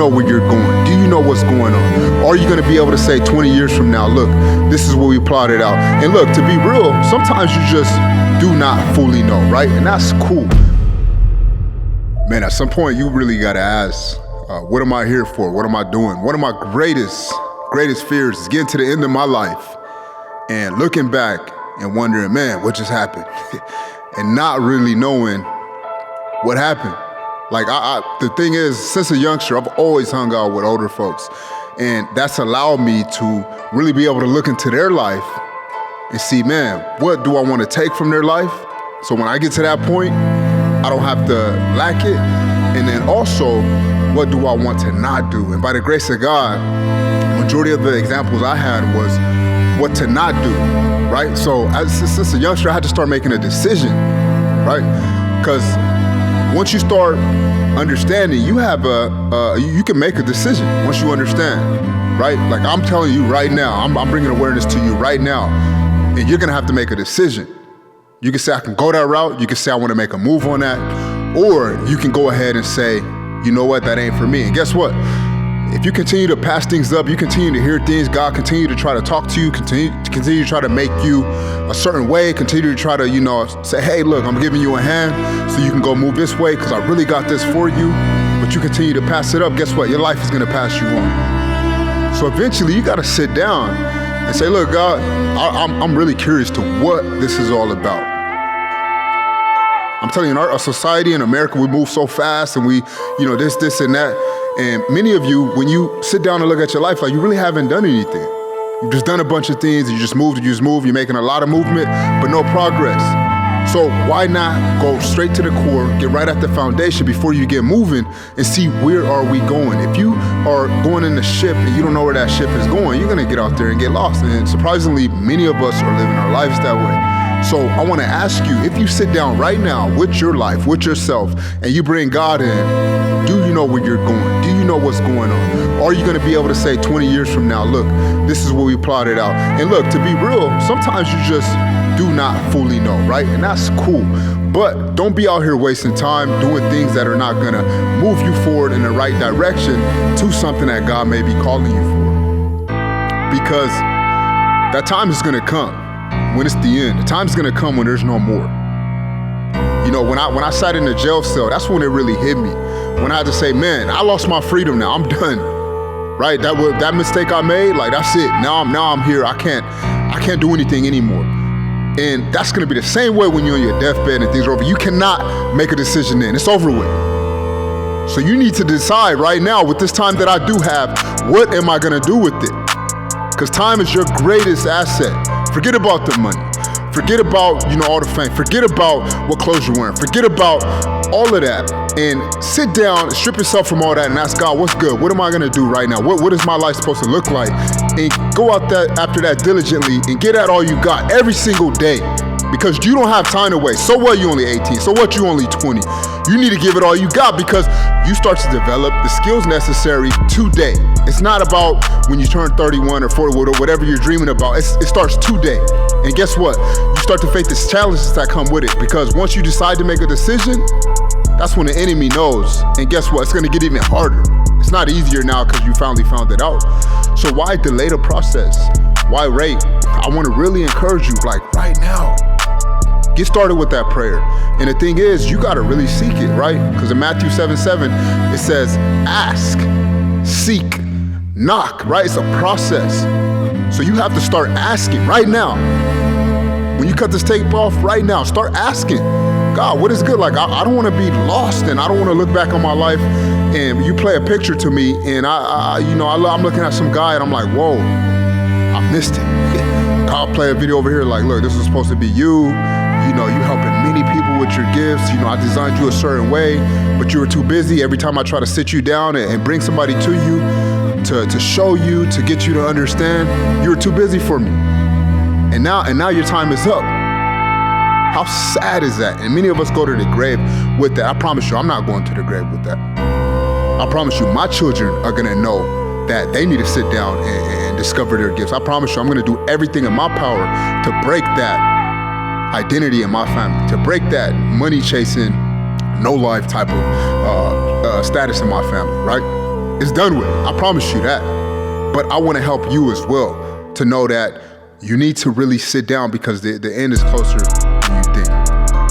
know where you're going? Do you know what's going on? Are you going to be able to say 20 years from now, look, this is what we plotted out? And look, to be real, sometimes you just do not fully know, right? And that's cool. Man, at some point, you really got to ask, what am I here for? What am I doing? One of my greatest fears is getting to the end of my life and looking back and wondering, man, what just happened? And not really knowing what happened. Like, the thing is, since a youngster, I've always hung out with older folks. And that's allowed me to really be able to look into their life and see, man, what do I want to take from their life? So when I get to that point, I don't have to lack it. And then also, what do I want to not do? And by the grace of God, majority of the examples I had was what to not do, right? So since a youngster, I had to start making a decision, right? Because once you start understanding, you can make a decision once you understand, right? Like I'm telling you right now, I'm bringing awareness to you right now, and you're gonna have to make a decision. You can say, I can go that route. You can say, I wanna make a move on that. Or you can go ahead and say, you know what, that ain't for me. And guess what? If you continue to pass things up, you continue to hear things, God continue to try to talk to you, continue to try to make you a certain way, continue to try to, say, hey, look, I'm giving you a hand so you can go move this way because I really got this for you. But you continue to pass it up, guess what? Your life is gonna pass you on. So eventually you gotta sit down and say, look, God, I'm really curious to what this is all about. I'm telling you, in our society in America, we move so fast and we, this and that. And many of you, when you sit down and look at your life, like you really haven't done anything. You've just done a bunch of things, you just move, you're making a lot of movement, but no progress. So why not go straight to the core, get right at the foundation before you get moving and see where are we going? If you are going in the ship and you don't know where that ship is going, you're gonna get out there and get lost. And surprisingly, many of us are living our lives that way. So I wanna ask you, if you sit down right now with your life, with yourself, and you bring God in, do you know where you're going? Do you know what's going on? Are you gonna be able to say 20 years from now, look, this is what we plotted out? And look, to be real, sometimes you just do not fully know, right? And that's cool. But don't be out here wasting time doing things that are not gonna move you forward in the right direction to something that God may be calling you for. Because that time is gonna come when it's the end. The time's gonna come when there's no more. When I sat in the jail cell, that's when it really hit me. When I had to say, man, I lost my freedom now, I'm done. Right? That mistake I made, like that's it. Now I'm here. I can't do anything anymore. And that's gonna be the same way when you're on your deathbed and things are over. You cannot make a decision then. It's over with. So you need to decide right now with this time that I do have, what am I gonna do with it? Because time is your greatest asset. Forget about the money. Forget about, all the fame. Forget about what clothes you're wearing. Forget about all of that. And sit down, strip yourself from all that and ask God, what's good? What am I gonna do right now? What is my life supposed to look like? And go out after that diligently and get at all you got every single day. Because you don't have time to waste. So what, you only 18? So what, you only 20? You need to give it all you got because you start to develop the skills necessary today. It's not about when you turn 31 or 40 or whatever you're dreaming about. It starts today. And guess what? You start to face the challenges that come with it because once you decide to make a decision, that's when the enemy knows. And guess what? It's gonna get even harder. It's not easier now because you finally found it out. So why delay the process? Why wait? I wanna really encourage you, like right now. Get started with that prayer. And the thing is, you gotta really seek it, right? Because in Matthew 7:7, it says, ask, seek, knock, right? It's a process. So you have to start asking right now. When you cut this tape off right now, start asking, God, what is good? Like, I don't wanna be lost and I don't wanna look back on my life and you play a picture to me and I'm looking at some guy and I'm like, whoa, I missed it. I'll play a video over here like, look, this was supposed to be you. You helping many people with your gifts. I designed you a certain way, but you were too busy. Every time I try to sit you down and bring somebody to you, to show you, to get you to understand, you were too busy for me. And now your time is up. How sad is that? And many of us go to the grave with that. I promise you, I'm not going to the grave with that. I promise you, my children are gonna know that they need to sit down and discover their gifts. I promise you, I'm gonna do everything in my power to break that identity in my family, to break that money chasing, no life type of status in my family, right? It's done with. I promise you that. But I want to help you as well to know that you need to really sit down because the end is closer than you think.